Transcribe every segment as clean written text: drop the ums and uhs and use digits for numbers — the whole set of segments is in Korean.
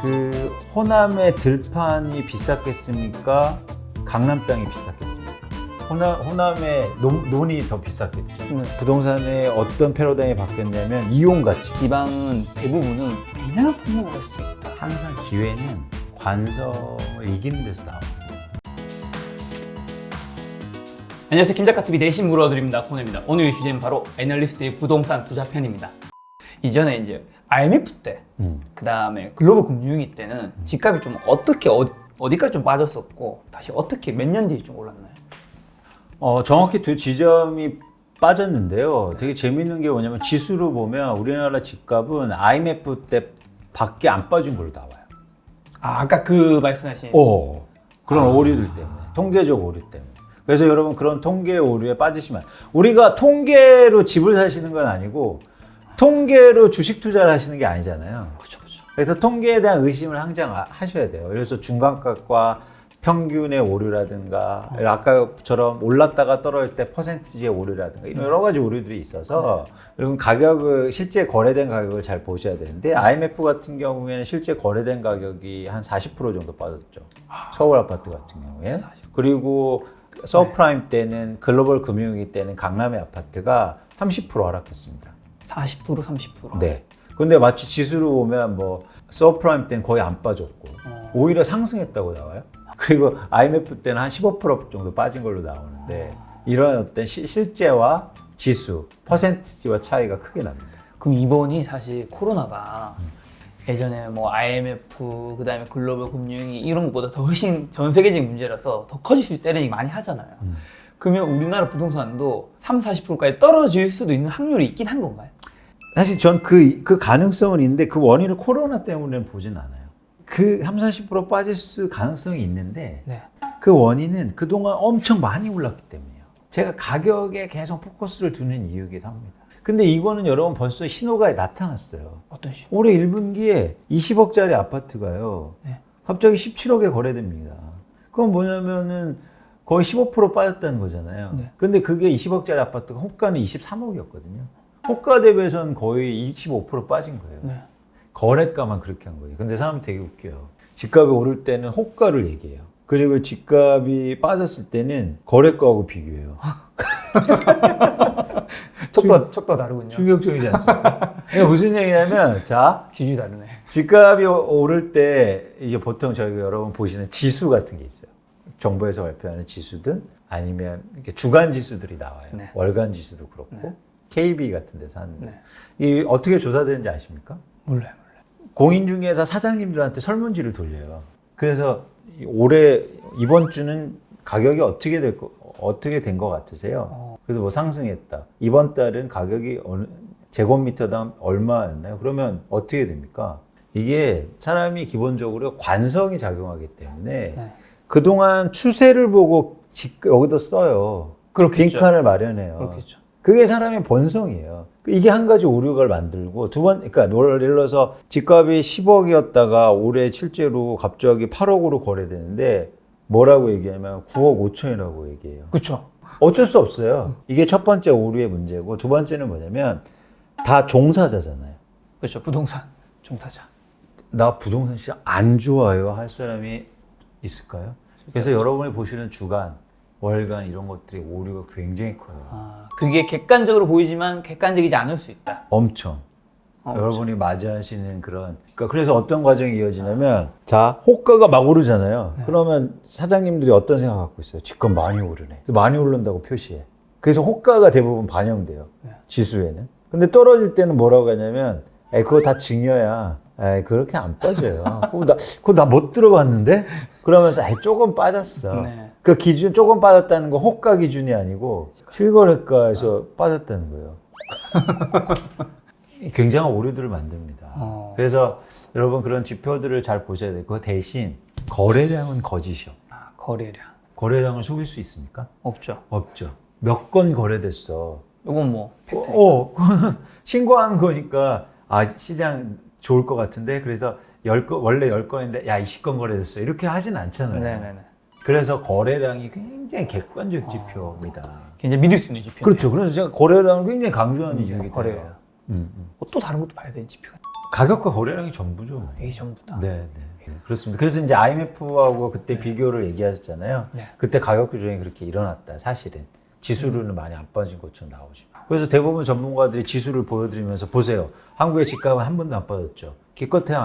그 호남의 들판이 비쌌겠습니까? 강남 땅이 비쌌겠습니까? 호남의 논이 더 비쌌겠죠. 부동산의 어떤 패러다임이 바뀌었냐면 이용 가치. 지방은 대부분은 굉장한 폭락을 할 수도 있다. 항상 기회는 관성을 이기는 데서 나옵니다. 안녕하세요. 김작가TV 내신 물어드립니다. 코너입니다. 오늘 주제는 바로 애널리스트의 부동산 투자 편입니다. 이전에 이제 IMF 때, 그 다음에 글로벌 금융위기 때는 집값이 좀 어디까지 좀 빠졌었고 다시 어떻게 몇 년 뒤에 좀 올랐나요? 정확히 두 지점이 빠졌는데요. 되게 재밌는 게 뭐냐면 지수로 보면 우리나라 집값은 IMF 때 밖에 안 빠진 걸로 나와요. 아까 그 말씀하신 그런 오류들 때문에, 통계적 오류 때문에. 그래서 여러분 그런 통계 오류에 빠지시면, 우리가 통계로 집을 사시는 건 아니고 통계로 주식 투자를 하시는 게 아니잖아요. 그렇죠. 그래서 통계에 대한 의심을 항상 하셔야 돼요. 그래서 중간값과 평균의 오류라든가 아까처럼 올랐다가 떨어질 때 퍼센티지의 오류라든가 이런 여러 가지 오류들이 있어서 여러분 가격을 실제 거래된 가격을 잘 보셔야 되는데, IMF 같은 경우에는 실제 거래된 가격이 한 40% 정도 빠졌죠. 서울 아파트 같은 경우에. 그리고 서프라임 때는, 글로벌 금융위기 때는 강남의 아파트가 30% 하락했습니다. 40%, 30%? 네. 근데 마치 지수로 보면 뭐 서프라임 때는 거의 안 빠졌고 오히려 상승했다고 나와요. 그리고 IMF 때는 한 15% 정도 빠진 걸로 나오는데, 이런 어떤 실제와 지수, 퍼센티지와 차이가 크게 납니다. 그럼 이번이 사실 코로나가 예전에 뭐 IMF, 그 다음에 글로벌 금융위기 이런 것보다 더 훨씬 전 세계적인 문제라서 더 커질 수 있다는 얘기 많이 하잖아요. 그러면 우리나라 부동산도 30-40%까지 떨어질 수도 있는 확률이 있긴 한 건가요? 사실 전 그 가능성은 있는데 그 원인을 코로나 때문에 보진 않아요. 그 30-40% 빠질 수 가능성이 있는데 그 원인은 그동안 엄청 많이 올랐기 때문이에요. 제가 가격에 계속 포커스를 두는 이유이기도 합니다. 근데 이거는 여러분 벌써 신호가 나타났어요. 어떤 시? 올해 1분기에 20억짜리 아파트가요. 갑자기 17억에 거래됩니다. 그건 뭐냐면은 거의 15% 빠졌다는 거잖아요. 근데 그게 20억짜리 아파트가 호가는 23억이었거든요. 호가 대비해서는 거의 25% 빠진 거예요. 거래가만 그렇게 한 거예요. 근데 사람 되게 웃겨요. 집값이 오를 때는 호가를 얘기해요. 그리고 집값이 빠졌을 때는 거래가하고 비교해요. 척도가 다르군요. 충격적이지 않습니까? 이게 무슨 얘기냐면, 자, 기준이 다르네. 집값이 오를 때 이게 보통 저희가 여러분 보시는 지수 같은 게 있어요. 정부에서 발표하는 지수든 아니면 이렇게 주간 지수들이 나와요. 월간 지수도 그렇고 KB 같은 데서 하는데 이 어떻게 조사되는지 아십니까? 몰라요. 공인중개사 사장님들한테 설문지를 돌려요. 그래서 올해 이번 주는 가격이 어떻게 된 것 같으세요? 그래서 뭐 상승했다. 이번 달은 가격이 제곱미터당 얼마였나요? 그러면 어떻게 됩니까? 이게 사람이 기본적으로 관성이 작용하기 때문에 그동안 추세를 보고 여기다 써요. 그렇겠죠. 빈칸을 마련해요. 그렇겠죠. 그게 사람의 본성이에요. 이게 한 가지 오류를 만들고, 그러니까 예를 들어서 집값이 10억이었다가 올해 실제로 갑자기 8억으로 거래되는데 뭐라고 얘기하면 9억 5천이라고 얘기해요. 그렇죠. 어쩔 수 없어요. 이게 첫 번째 오류의 문제고, 두 번째는 뭐냐면 다 종사자잖아요. 그렇죠. 부동산 종사자. 나 부동산 시장 안 좋아요 할 사람이 있을까요? 그래서 여러분이 보시는 주간, 월간 이런 것들이 오류가 굉장히 커요. 그게 객관적으로 보이지만 객관적이지 않을 수 있다. 엄청. 여러분이 맞이하시는 그런, 그러니까 그래서 어떤 과정이 이어지냐면, 자, 호가가 막 오르잖아요. 그러면 사장님들이 어떤 생각 갖고 있어요? 집값 많이 오르네. 많이 오른다고 표시해. 그래서 호가가 대부분 반영돼요. 지수에는. 근데 떨어질 때는 뭐라고 하냐면, 그거 다 증여야. 그렇게 안 빠져요. 그거 나 못 들어봤는데? 그러면서 조금 빠졌어. 그 기준, 조금 빠졌다는 건 호가 기준이 아니고 실거래가에서 빠졌다는 거예요. 굉장한 오류들을 만듭니다. 그래서 여러분 그런 지표들을 잘 보셔야 돼요. 그 대신 거래량은 거짓이요. 거래량. 거래량을 속일 수 있습니까? 없죠. 없죠. 몇 건 거래됐어. 이건 뭐 팩트. 그거는 신고한 거니까 시장 좋을 것 같은데, 그래서 원래 10건인데 야 20건 거래됐어 이렇게 하진 않잖아요. 그래서 거래량이 굉장히 객관적 지표입니다. 굉장히 믿을 수 있는 지표. 그렇죠. 그래서 제가 거래량을 굉장히 강조하는 이유이기 때문에. 또 다른 것도 봐야 되는 지표가. 가격과 거래량이 전부죠. 이게 전부다. 네. 그렇습니다. 그래서 이제 IMF하고 그때 비교를 얘기하셨잖아요. 네. 그때 가격 조정이 그렇게 일어났다. 사실은 지수로는 많이 안 빠진 것처럼 나오죠. 그래서 대부분 전문가들이 지수를 보여드리면서 보세요. 한국의 집값은 한 번도 안 빠졌죠. 기껏해야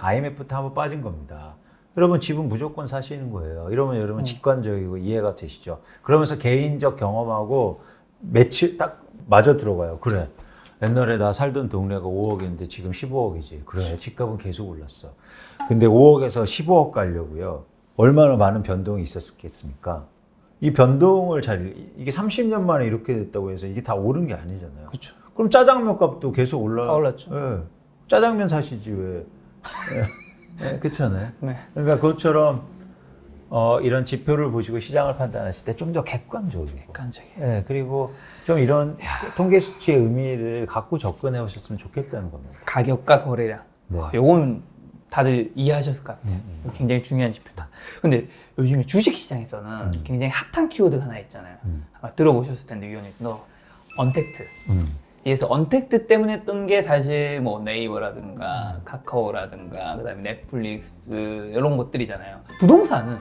IMF 때 한번 빠진 겁니다. 여러분 집은 무조건 사시는 거예요. 이러면 여러분 직관적이고 이해가 되시죠. 그러면서 개인적 경험하고 매치 딱 맞아 들어가요. 그래. 옛날에 나 살던 동네가 5억인데 지금 15억이지. 그래. 집값은 계속 올랐어. 근데 5억에서 15억 가려고요. 얼마나 많은 변동이 있었겠습니까? 이 변동을 이게 30년 만에 이렇게 됐다고 해서 이게 다 오른 게 아니잖아요. 그렇죠. 그럼 짜장면 값도 계속 다 올랐죠. 예. 짜장면 사시지 왜? 예. 그렇잖아요. 네. 그러니까 그것처럼 이런 지표를 보시고 시장을 판단하실 때 좀 더 객관적으로. 객관적이에요. 예. 그리고 좀 이런 통계 수치의 의미를 갖고 접근해 오셨으면 좋겠다는 겁니다. 가격과 거래량. 네. 요건 다들 이해하셨을 것 같아요. 굉장히 중요한 지표다. 근데 요즘에 주식시장에서는 굉장히 핫한 키워드가 하나 있잖아요. 아마 들어보셨을 텐데 위원님도 언택트. 그래서 언택트 때문에 뜬 게 사실 뭐 네이버라든가 카카오라든가 그다음에 넷플릭스 이런 것들이잖아요. 부동산은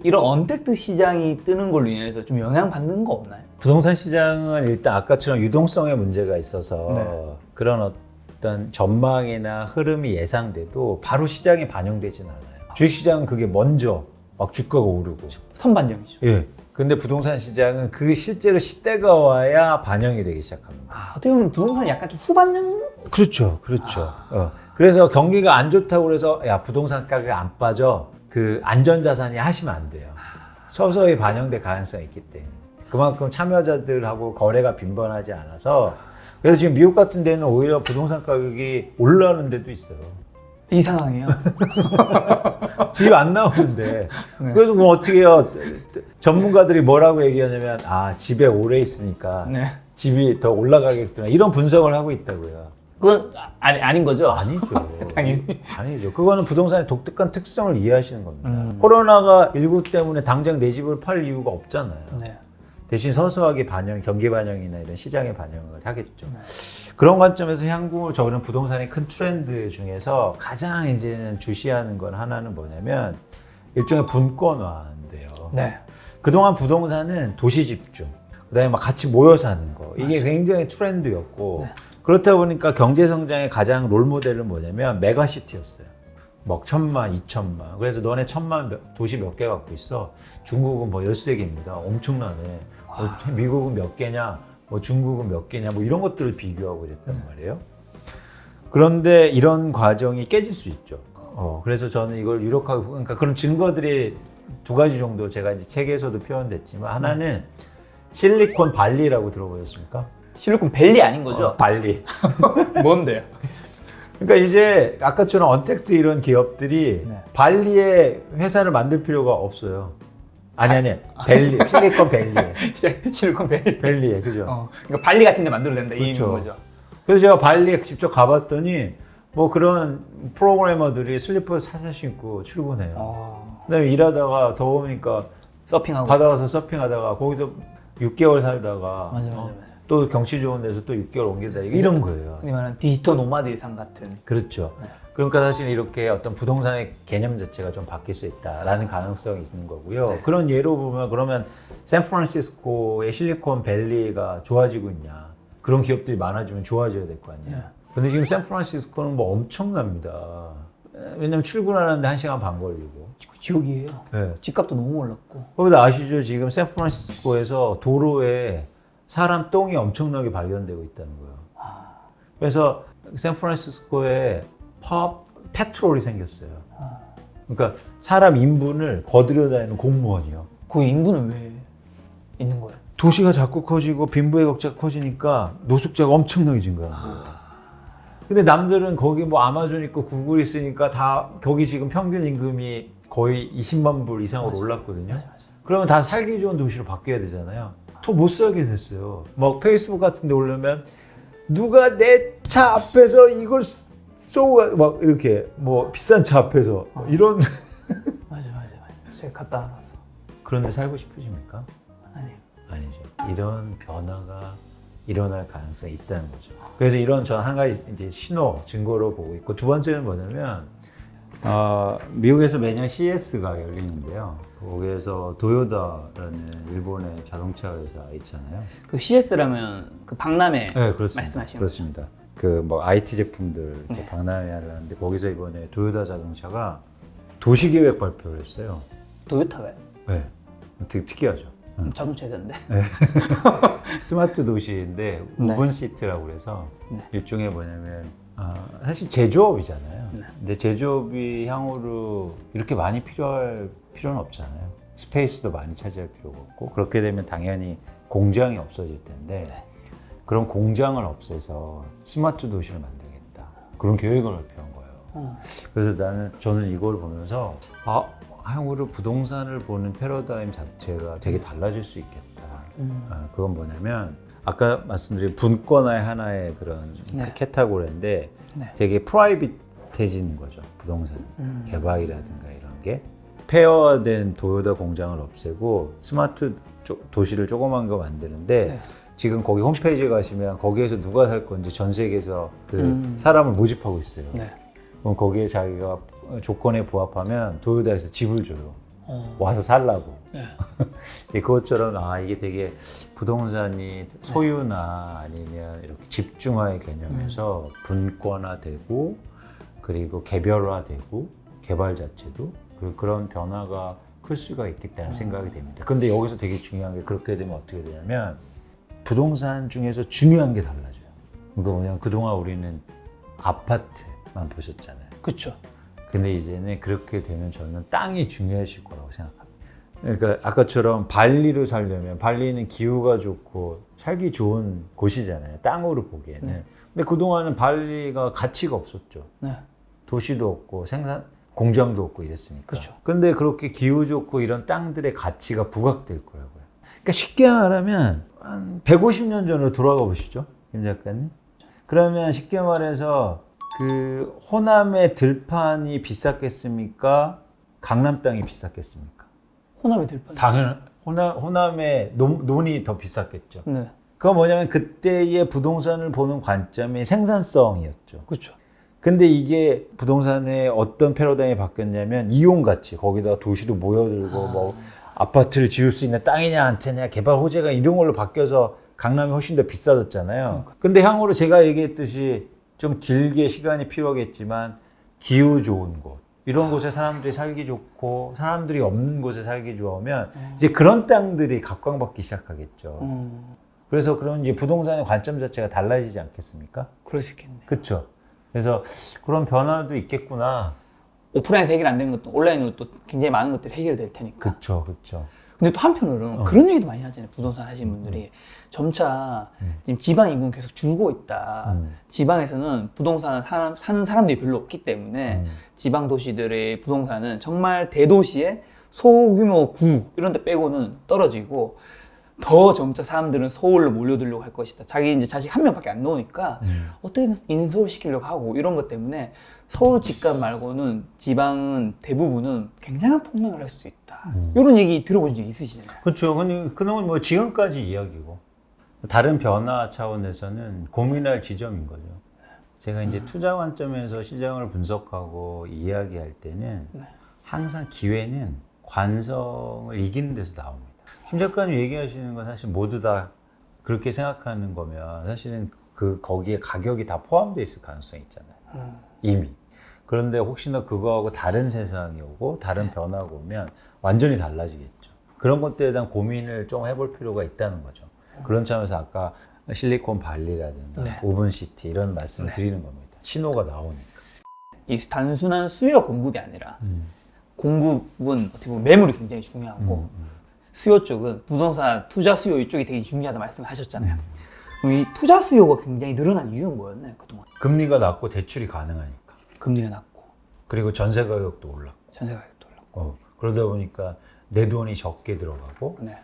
이런 언택트 시장이 뜨는 걸로 인해서 좀 영향받는 거 없나요? 부동산 시장은 일단 아까처럼 유동성의 문제가 있어서 네. 그런 어떤 전망이나 흐름이 예상돼도 바로 시장에 반영되진 않아요. 주식시장은 그게 먼저 막 주가가 오르고. 선반영이죠. 예. 근데 부동산 시장은 그 실제로 시대가 와야 반영이 되기 시작합니다. 어떻게 보면 부동산이 약간 좀 후반영? 그렇죠. 그래서 경기가 안 좋다고 그래서 야 부동산 가격이 안 빠져. 그 안전자산이 하시면 안 돼요. 서서히 반영될 가능성이 있기 때문에. 그만큼 참여자들하고 거래가 빈번하지 않아서 그래서 지금 미국 같은 데는 오히려 부동산 가격이 올라가는 데도 있어요. 이 상황이에요. 집 안 나오는데. 네. 그래서 뭐 어떻게 해요? 전문가들이 뭐라고 얘기하냐면 집에 오래 있으니까 네. 집이 더 올라가겠구나 이런 분석을 하고 있다고요. 그건 아닌 거죠? 아니죠. 당연히. 아니죠. 그거는 부동산의 독특한 특성을 이해하시는 겁니다. 코로나가 19 때문에 당장 내 집을 팔 이유가 없잖아요. 네. 대신 서서하게 경기 반영이나 이런 시장의 반영을 하겠죠. 그런 관점에서 향후 저는 부동산의 큰 트렌드 중에서 가장 이제는 주시하는 건 하나는 뭐냐면 일종의 분권화인데요. 네. 그동안 부동산은 도시 집중, 그다음에 막 같이 모여 사는 거 이게 굉장히 트렌드였고 네. 그렇다 보니까 경제 성장의 가장 롤 모델은 뭐냐면 메가시티였어요. 막 1000만, 2000만. 그래서 너네 1000만 도시 몇 개 갖고 있어? 중국은 뭐 13개입니다. 엄청나네. 미국은 몇 개냐? 뭐 중국은 몇 개냐? 뭐 이런 것들을 비교하고 이랬단 말이에요. 그런데 이런 과정이 깨질 수 있죠. 그래서 저는 이걸 유력하고 그러니까 그런 증거들이 두 가지 정도 제가 이제 책에서도 표현됐지만 하나는 실리콘 발리라고 들어보셨습니까? 실리콘 밸리 아닌 거죠? 발리. 뭔데요? 그러니까 이제 아까처럼 언택트 이런 기업들이 네. 발리에 회사를 만들 필요가 없어요. 아니 밸리 실리콘 밸리에 실리콘 밸리. 밸리에 그죠. 그러니까 발리 같은 데 만들어도 된다 이 그렇죠. 의미인 거죠. 그래서 제가 발리에 직접 가봤더니 뭐 그런 프로그래머들이 슬리퍼 사서 신고 출근해요. 그다음에 일하다가 더우니까 서핑하고. 바다 가서 서핑하다가 거기서 6개월 살다가 맞아. 또 경치 좋은 데서 또 6개월 옮기다 이런 거예요. 흔히 말하는 디지털 노마드 이상 같은. 그렇죠. 네. 그러니까 사실 이렇게 어떤 부동산의 개념 자체가 좀 바뀔 수 있다라는 가능성이 있는 거고요. 그런 예로 보면 그러면 샌프란시스코의 실리콘밸리가 좋아지고 있냐. 그런 기업들이 많아지면 좋아져야 될 거 아니에요. 근데 지금 샌프란시스코는 뭐 엄청납니다. 왜냐면 출근하는데 1시간 반 걸리고. 지옥이에요. 네. 집값도 너무 올랐고. 거기다 아시죠? 지금 샌프란시스코에서 도로에 사람 똥이 엄청나게 발견되고 있다는 거예요. 그래서 샌프란시스코에 페트롤이 생겼어요. 그러니까 사람 인분을 거들여 다니는 공무원이요. 그 인분은 왜 있는 거예요? 도시가 자꾸 커지고 빈부의 격차가 커지니까 노숙자가 엄청나게 증가하는 거예요. 근데 남들은 거기 뭐 아마존 있고 구글 있으니까 다 거기 지금 평균 임금이 거의 20만 불 이상으로 올랐거든요. 그러면 다 살기 좋은 도시로 바뀌어야 되잖아요. 더 못 살게 됐어요. 뭐 페이스북 같은 데 올려면 누가 내 차 앞에서 이걸 쏘고 막 이렇게 뭐 비싼 차 앞에서 이런 맞아. 제가 갔다 와서. 그런 데 살고 싶으십니까? 아니요. 아니죠. 이런 변화가 일어날 가능성이 있다는 거죠. 그래서 이런 전 한 가지 이제 신호, 증거로 보고 있고, 두 번째는 뭐냐면 미국에서 매년 CES가 열리는데요. 거기에서 도요타라는 일본의 자동차 회사 있잖아요. 그 CS라면 그 박람회 네, 그렇습니다. 말씀하시는 그렇습니다. 그 뭐 IT 제품들 박람회를 하는데 거기서 이번에 도요타 자동차가 도시계획 발표를 했어요. 도요타가요? 네, 되게 특이하죠. 자동차 회사인데. 스마트 도시인데 네. 우븐 시티라고 그래서 네. 일종의 뭐냐면 사실 제조업이잖아요. 네. 근데 제조업이 향후로 이렇게 많이 필요할 필요는 없잖아요. 스페이스도 많이 차지할 필요가 없고, 그렇게 되면 당연히 공장이 없어질 텐데 네. 그런 공장을 없애서 스마트 도시를 만들겠다, 그런 계획을 발표한 거예요. 그래서 저는 이걸 보면서 향후로 부동산을 보는 패러다임 자체가 되게 달라질 수 있겠다. 그건 뭐냐면 아까 말씀드린 분권화의 하나의 그런 네. 캐타고리인데 네. 되게 프라이빗해지는 거죠. 부동산 개발이라든가 이런 게 폐허된 도요타 공장을 없애고 스마트 도시를 조그만 거 만드는데 네. 지금 거기 홈페이지에 가시면 거기에서 누가 살 건지 전 세계에서 그 사람을 모집하고 있어요. 네. 그럼 거기에 자기가 조건에 부합하면 도요타에서 집을 줘요. 와서 살라고. 네. 그것처럼 이게 되게 부동산이 소유나 아니면 이렇게 집중화의 개념에서 분권화되고, 그리고 개별화되고, 개발 자체도 그런 변화가 클 수가 있겠다는 생각이 됩니다. 근데 여기서 되게 중요한 게, 그렇게 되면 어떻게 되냐면 부동산 중에서 중요한 게 달라져요. 그러니까 뭐냐면 그동안 우리는 아파트만 보셨잖아요. 그렇죠. 근데 이제는 그렇게 되면 저는 땅이 중요해질 거라고 생각합니다. 그러니까 아까처럼 발리로 살려면, 발리는 기후가 좋고 살기 좋은 곳이잖아요, 땅으로 보기에는. 근데 그동안은 발리가 가치가 없었죠. 네. 도시도 없고 공장도 없고 이랬으니까. 그렇죠. 근데 그렇게 기후 좋고 이런 땅들의 가치가 부각될 거라고요. 그러니까 쉽게 말하면 한 150년 전으로 돌아가 보시죠, 김 작가님. 그러면 쉽게 말해서 그 호남의 들판이 비쌌겠습니까? 강남 땅이 비쌌겠습니까? 호남이 될 뻔. 당연 호남의 논이 더 비쌌겠죠. 네. 그건 뭐냐면 그때의 부동산을 보는 관점이 생산성이었죠. 그렇죠. 근데 이게 부동산의 어떤 패러다임이 바뀌었냐면 이용 가치, 거기다가 도시로 모여들고 뭐 아파트를 지을 수 있는 땅이냐 안 되냐, 개발 호재가 이런 걸로 바뀌어서 강남이 훨씬 더 비싸졌잖아요. 근데 향후로 제가 얘기했듯이 좀 길게 시간이 필요하겠지만 기후 좋은 곳, 이런 곳에 사람들이 살기 좋고 사람들이 없는 곳에 살기 좋으면 이제 그런 땅들이 각광받기 시작하겠죠. 그래서 그런 이제 부동산의 관점 자체가 달라지지 않겠습니까? 그럴 수 있겠네. 그렇죠. 그래서 그런 변화도 있겠구나. 오프라인에서 해결 안 되는 것도 온라인으로 또 굉장히 많은 것들이 해결될 테니까. 그렇죠, 그렇죠. 근데 또 한편으로는 그런 얘기도 많이 하잖아요. 부동산 하시는 분들이 점차 지금 지방 인구는 계속 줄고 있다. 지방에서는 부동산을 사는 사람들이 별로 없기 때문에 지방 도시들의 부동산은 정말 대도시의 소규모 구 이런 데 빼고는 떨어지고, 더 점차 사람들은 서울로 몰려들려고 할 것이다. 자기 이제 자식 한 명밖에 안 놓으니까 어떻게든 인서울 시키려고 하고, 이런 것 때문에 서울 집값 말고는 지방은 대부분은 굉장한 폭락을 할 수 있다. 이런 얘기 들어보신 적 있으시잖아요. 그렇죠. 그건 뭐 지금까지 이야기고, 다른 변화 차원에서는 고민할 지점인 거죠. 제가 이제 투자 관점에서 시장을 분석하고 이야기할 때는 항상 기회는 관성을 이기는 데서 나옵니다. 김 작가님 얘기하시는 건 사실 모두 다 그렇게 생각하는 거면 사실은 거기에 가격이 다 포함되어 있을 가능성이 있잖아요. 이미. 그런데 혹시나 그거하고 다른 세상이 오고 다른 변화가 오면 완전히 달라지겠죠. 그런 것들에 대한 고민을 좀 해볼 필요가 있다는 거죠. 그런 차원에서 아까 실리콘밸리라든가 오븐시티 이런 말씀을 드리는 겁니다. 신호가 나오니까. 이 단순한 수요 공급이 아니라 공급은 어떻게 보면 매물이 굉장히 중요하고 수요 쪽은 부동산 투자 수요 이쪽이 되게 중요하다 말씀을 하셨잖아요. 그럼 이 투자 수요가 굉장히 늘어난 이유는 뭐였나요, 그동안? 금리가 낮고 대출이 가능하니까. 금리가 낮고 그리고 전세 가격도 올랐고. 전세 가격도 올랐고. 그러다 보니까 내 돈이 적게 들어가고 네.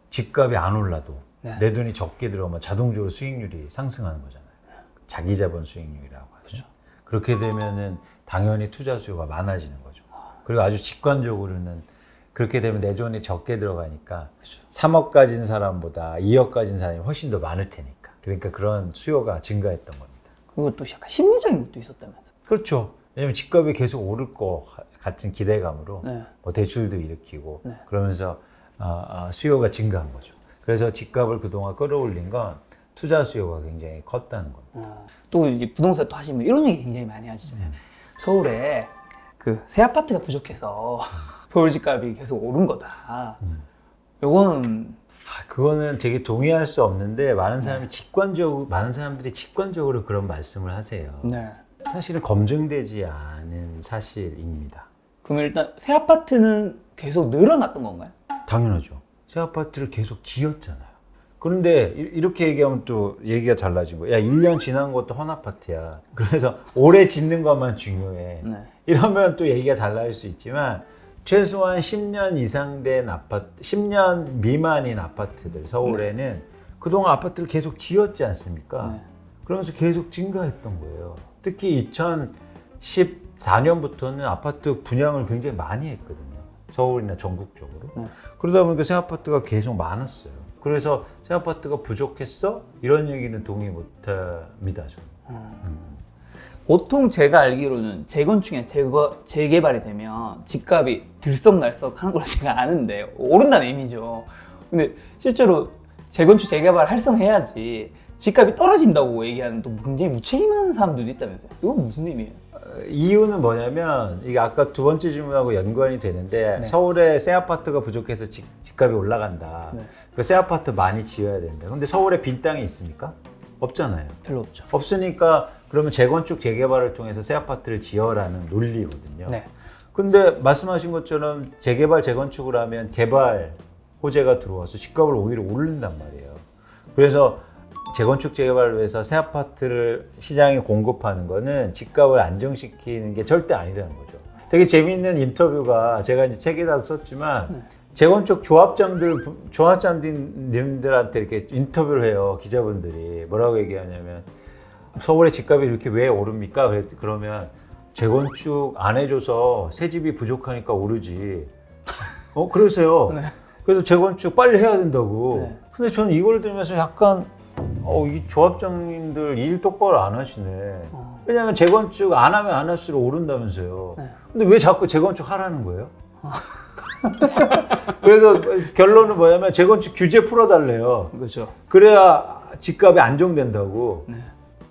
집값이 안 올라도 네. 내 돈이 적게 들어가면 자동적으로 수익률이 상승하는 거잖아요. 자기 자본 수익률이라고 하죠. 그렇죠. 그렇게 되면은 당연히 투자 수요가 많아지는 거죠. 그리고 아주 직관적으로는 그렇게 되면 내 돈이 적게 들어가니까 3억 가진 사람보다 2억 가진 사람이 훨씬 더 많을 테니까. 그러니까 그런 수요가 증가했던 겁니다. 그것도 약간 심리적인 것도 있었다면서. 그렇죠. 왜냐면 집값이 계속 오를 것 같은 기대감으로 네. 뭐 대출도 일으키고 네. 그러면서 수요가 증가한 거죠. 그래서 집값을 그동안 끌어올린 건 투자 수요가 굉장히 컸다는 겁니다. 또 이제 부동산 또 하시면 이런 얘기 굉장히 많이 하시잖아요. 서울에 그 새 아파트가 부족해서 서울 집값이 계속 오른 거다. 요거는 그거는 되게 동의할 수 없는데 많은 사람들이 직관적으로 그런 말씀을 하세요. 네. 사실은 검증되지 않은 사실입니다. 그럼 일단 새 아파트는 계속 늘어났던 건가요? 당연하죠. 새 아파트를 계속 지었잖아요. 그런데 이렇게 얘기하면 또 얘기가 달라진 거야. 야, 1년 지난 것도 헌 아파트야. 그래서 올해 짓는 것만 중요해. 네. 이러면 또 얘기가 달라질 수 있지만 최소한 10년 이상 된 아파트, 10년 미만인 아파트들 서울에는 그동안 아파트를 계속 지었지 않습니까? 네. 그러면서 계속 증가했던 거예요. 특히 2014년부터는 아파트 분양을 굉장히 많이 했거든요. 서울이나 전국적으로. 그러다 보니까 새 아파트가 계속 많았어요. 그래서 새 아파트가 부족했어? 이런 얘기는 동의 못 합니다, 저는. 보통 제가 알기로는 재건축이나 재개발이 되면 집값이 들썩날썩 하는 걸 제가 아는데 오른다는 의미죠. 근데 실제로 재건축 재개발 활성해야지 집값이 떨어진다고 얘기하는 또 굉장히 무책임한 사람들도 있다면서요. 이건 무슨 의미예요? 이유는 뭐냐면 이게 아까 두 번째 질문하고 연관이 되는데 네. 서울에 새 아파트가 부족해서 집값이 올라간다. 네. 그 새 아파트 많이 지어야 된다. 근데 서울에 빈 땅이 있습니까? 없잖아요. 별로 없죠. 없으니까 그러면 재건축 재개발을 통해서 새 아파트를 지어라는 논리거든요. 네. 근데 말씀하신 것처럼 재개발 재건축을 하면 개발 호재가 들어와서 집값을 오히려 오른단 말이에요. 그래서 재건축 재개발을 위해서 새 아파트를 시장에 공급하는 거는 집값을 안정시키는 게 절대 아니라는 거죠. 되게 재미있는 인터뷰가 제가 이제 책에다 썼지만 재건축 조합장님들한테 이렇게 인터뷰를 해요. 기자분들이 뭐라고 얘기하냐면 서울의 집값이 이렇게 왜 오릅니까? 그러면 재건축 안 해줘서 새 집이 부족하니까 오르지. 그러세요. 네. 그래서 재건축 빨리 해야 된다고. 네. 근데 저는 이걸 들으면서 약간 이 조합장님들 일 똑바로 안 하시네. 왜냐하면 재건축 안 하면 안 할수록 오른다면서요. 네. 근데 왜 자꾸 재건축 하라는 거예요? 그래서 결론은 뭐냐면 재건축 규제 풀어달래요. 그렇죠. 그래야 집값이 안정된다고. 네.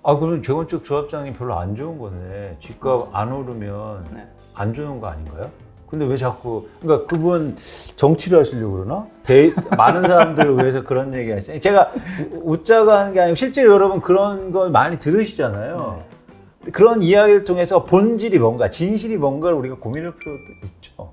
그럼 재건축 조합장이 별로 안 좋은 거네. 집값 안 오르면 네. 안 좋은 거 아닌가요? 근데 왜 자꾸, 그러니까 그분 정치를 하시려고 그러나? 많은 사람들을 위해서 그런 얘기 하시죠. 제가 웃자고 하는 게 아니고 실제로 여러분 그런 거 많이 들으시잖아요. 그런 이야기를 통해서 본질이 뭔가, 진실이 뭔가를 우리가 고민할 필요도 있죠.